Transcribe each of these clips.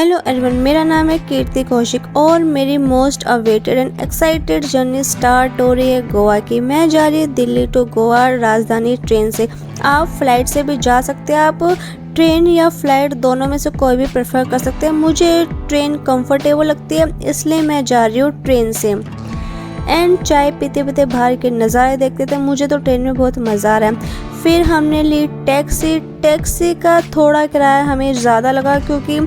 Hello everyone, मेरा नाम है कीर्ति कौशिक और मेरी most awaited and excited journey start हो रही है गोवा की। मैं जा रही हूँ दिल्ली टू गोवा राजधानी ट्रेन से। आप फ्लाइट से भी जा सकते हैं, आप ट्रेन या फ्लाइट दोनों में से कोई भी प्रेफर कर सकते हैं। मुझे ट्रेन कंफर्टेबल लगती है इसलिए मैं जा रही हूँ ट्रेन से। एंड चाय पीते पीते बाहर के नज़ारे देखते थे। मुझे तो ट्रेन में बहुत मज़ा आ रहा है। फिर हमने ली टैक्सी का थोड़ा किराया हमें ज़्यादा लगा क्योंकि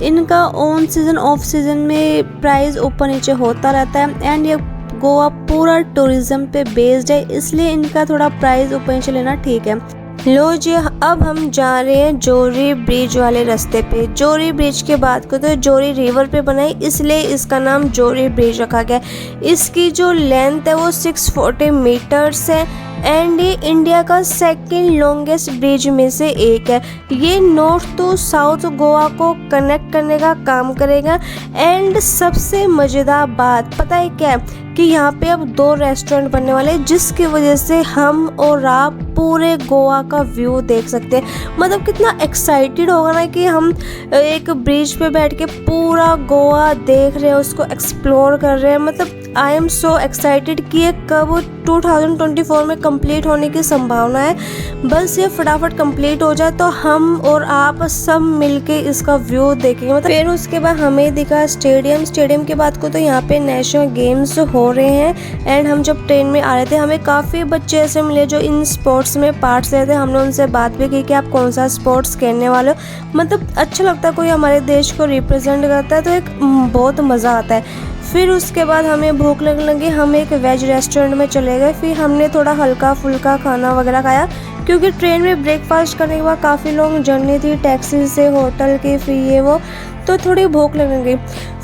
इनका ऑन सीज़न ऑफ सीज़न में प्राइस ऊपर नीचे होता रहता है। एंड ये गोवा पूरा टूरिज़्म पे बेस्ड है इसलिए इनका थोड़ा प्राइस ऊपर नीचे लेना ठीक है। लो जी, अब हम जा रहे हैं जोरी ब्रिज वाले रास्ते पे। जोरी ब्रिज के बाद को तो जोरी रिवर पे बनाई इसलिए इसका नाम जोरी ब्रिज रखा गया। इसकी जो लेंथ है वो 640 मीटर्स है एंड ये इंडिया का सेकंड लॉन्गेस्ट ब्रिज में से एक है। ये नॉर्थ टू साउथ गोवा को कनेक्ट करने का काम करेगा। एंड सबसे मज़ेदार बात पता है क्या है कि यहाँ पे अब 2 रेस्टोरेंट बनने वाले हैं जिसकी वजह से हम और आप पूरे गोवा का व्यू देख सकते हैं। मतलब कितना एक्साइटेड होगा ना कि हम एक ब्रिज पे बैठ के पूरा गोवा देख रहे हैं, उसको एक्सप्लोर कर रहे हैं। मतलब आई एम सो एक्साइटेड कि ये कब 2024 में कंप्लीट होने की संभावना है। बस ये फटाफट कंप्लीट हो जाए तो हम और आप सब मिलके इसका व्यू देखेंगे। मतलब फिर उसके बाद हमें दिखा स्टेडियम के बाद को तो यहाँ पे नेशनल गेम्स हो रहे हैं। एंड हम जब ट्रेन में आ रहे थे हमें काफ़ी बच्चे ऐसे मिले जो इन स्पोर्ट्स में पार्ट्स लेते हैं। हमने उनसे बात भी की कि आप कौन सा स्पोर्ट्स खेलने वाले हो। मतलब अच्छा लगता है कोई हमारे देश को रिप्रेजेंट करता है तो एक बहुत मज़ा आता है। फिर उसके बाद हमें भूख लगने लगी, हम एक वेज रेस्टोरेंट में चले गए। फिर हमने थोड़ा हल्का फुल्का खाना वगैरह खाया क्योंकि ट्रेन में ब्रेकफास्ट करने के बाद काफ़ी लॉन्ग जर्नी थी टैक्सी से होटल की, फिर ये वो तो थोड़ी भूख लगने लगी।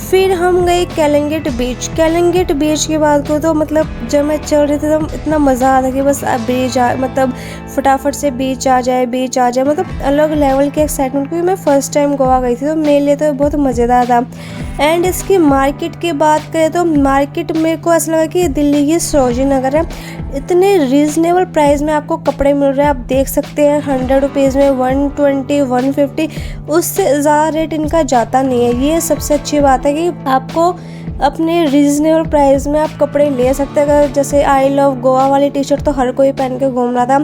फिर हम गए कैलंगेट बीच के बाद को तो मतलब जब मैं चल रही थी तो इतना मज़ा आता कि बस बीच मतलब फटाफट से बीच आ जाए मतलब अलग लेवल की एक्साइटमेंट। क्योंकि मैं फ़र्स्ट टाइम गोवा गई थी तो मेरे लिए तो बहुत मज़ेदार था। एंड इसकी मार्केट की बात करें तो मार्केट मेरे को ऐसा लगा कि दिल्ली की सरोजिनी नगर है। इतने रीज़नेबल प्राइस में आपको कपड़े मिल रहे हैं, आप देख सकते हैं 100 रुपीज़ में 120 150, उससे ज़्यादा रेट इनका जाता नहीं है। ये सबसे अच्छी बात है कि आपको अपने रीज़नेबल प्राइस में आप कपड़े ले सकते हैं। अगर जैसे आई लव गोवा वाली टी शर्ट तो हर कोई पहन के घूम रहा था,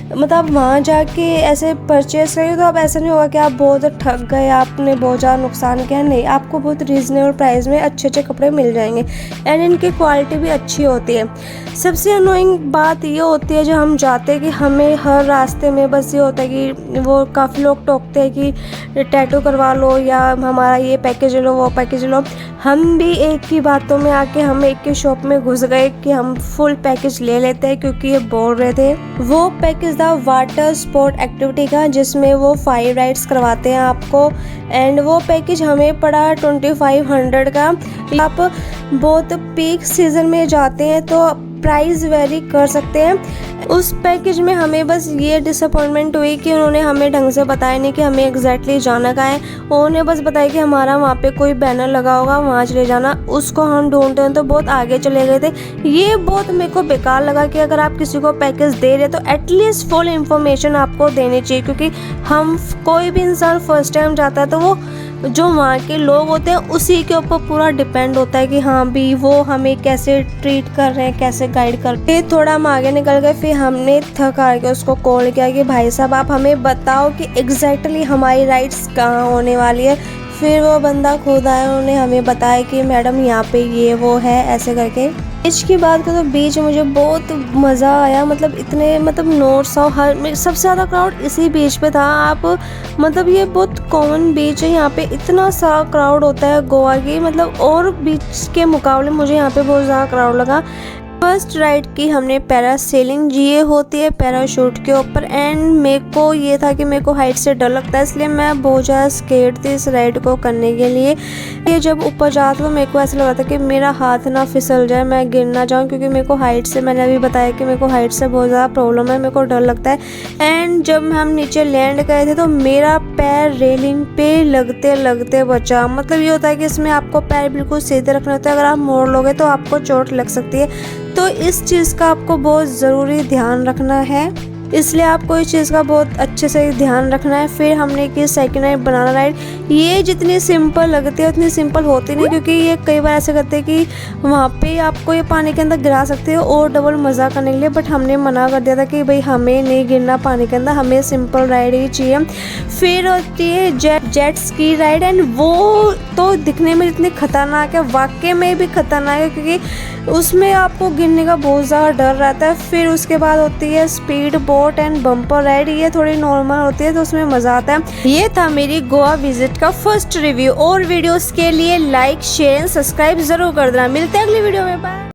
मतलब वहाँ जाके ऐसे परचेस करिए तो अब ऐसा नहीं होगा कि आप बहुत ठग गए, आपने बहुत ज़्यादा नुकसान किया। नहीं, आपको बहुत रीज़नेबल प्राइस में अच्छे कपड़े मिल जाएंगे। एंड इनकी क्वालिटी भी अच्छी होती है। सबसे अनोइंग बात ये होती है जो हम जाते हैं कि हमें हर रास्ते में बस ये होता है कि वो काफ़ी लोग टोकते हैं कि टैटू करवा लो या हमारा ये पैकेज लो वो पैकेज लो। हम भी एक ही बातों में आके हम एक के शॉप में घुस गए कि हम फुल पैकेज ले लेते हैं क्योंकि ये बोल रहे थे। वो पैकेज था वाटर स्पोर्ट एक्टिविटी का जिसमें वो 5 राइड्स करवाते हैं आपको। एंड वो पैकेज हमें पड़ा 2500 का। आप बहुत पीक सीजन में जाते हैं तो प्राइस वेरी कर सकते हैं। उस पैकेज में हमें बस ये डिसअपॉइंटमेंट हुई कि उन्होंने हमें ढंग से बताया नहीं कि हमें एग्जैक्टली जाना कहाँ है। उन्होंने बस बताया कि हमारा वहाँ पे कोई बैनर लगा होगा, वहाँ चले जाना। उसको हम ढूंढते हैं तो बहुत आगे चले गए थे। ये बहुत मेरे को बेकार लगा कि अगर आप किसी को पैकेज दे रहे तो एटलीस्ट फुल इन्फॉर्मेशन आपको देनी चाहिए। क्योंकि हम कोई भी इंसान फर्स्ट टाइम जाता है तो वो जो वहाँ के लोग होते हैं उसी के ऊपर पूरा डिपेंड होता है कि हाँ भी वो हमें कैसे ट्रीट कर रहे हैं, कैसे गाइड करते हैं। थोड़ा हम आगे निकल गए। फिर हमने थक हार के उसको कॉल किया कि भाई साहब आप हमें बताओ कि एग्जैक्टली हमारी राइड्स कहाँ होने वाली है। फिर वो बंदा खुद आया, उन्होंने हमें बताया कि मैडम यहाँ पे ये वो है ऐसे करके। बीच की बात करो तो बीच मुझे बहुत मज़ा आया। मतलब इतने नॉर्थ साउथ हर सबसे ज़्यादा क्राउड इसी बीच पे था। आप मतलब ये बहुत कॉमन बीच है, यहाँ पे इतना सा क्राउड होता है गोवा की। मतलब और बीच के मुकाबले मुझे यहाँ पे बहुत ज़्यादा क्राउड लगा। फर्स्ट राइड की हमने पैरासेलिंग, ये होती है पैराशूट के ऊपर। एंड मेरे को ये था कि मेरे को हाइट से डर लगता है इसलिए मैं बहुत ज़्यादा स्केर्ड थी इस राइड को करने के लिए। ये जब ऊपर जाता तो मेरे को ऐसा लगा था कि मेरा हाथ ना फिसल जाए, मैं गिर ना जाऊँ। क्योंकि मेरे को हाइट से, मैंने अभी बताया कि मेरे को हाइट से बहुत ज़्यादा प्रॉब्लम है, मेरे को डर लगता है। एंड जब हम नीचे लैंड गए थे तो मेरा पैर रेलिंग पे लगते बचा। मतलब ये होता है कि इसमें आपको पैर बिल्कुल सीधे रखना होता है, अगर आप मोड़ लोगे तो आपको चोट लग सकती है। तो इस चीज़ का आपको बहुत ज़रूरी ध्यान रखना है। इसलिए आपको इस चीज़ का बहुत अच्छे से ध्यान रखना है। फिर हमने की सेकंड राइड बनाना राइड। ये जितनी सिंपल लगती है उतनी सिंपल होती नहीं, क्योंकि ये कई बार ऐसे करते हैं कि वहाँ पे आपको ये पानी के अंदर गिरा सकते हो और डबल मज़ा करने के लिए, बट हमने मना कर दिया था कि भाई हमें नहीं गिरना पानी के अंदर, हमें सिंपल राइड ही चाहिए। फिर होती है जेट स्की राइड, एंड वो तो दिखने में इतनी खतरनाक है, वाकई में भी खतरनाक है, क्योंकि उसमें आपको गिरने का बहुत ज़्यादा डर रहता है। फिर उसके बाद होती है speed boat and bumper ride. ये थोड़ी नॉर्मल होती है तो उसमें मज़ा आता है। ये था मेरी गोवा विजिट का फर्स्ट रिव्यू। और वीडियोस के लिए लाइक शेयर एंड सब्सक्राइब ज़रूर कर देना। मिलते हैं अगली वीडियो में, बाय।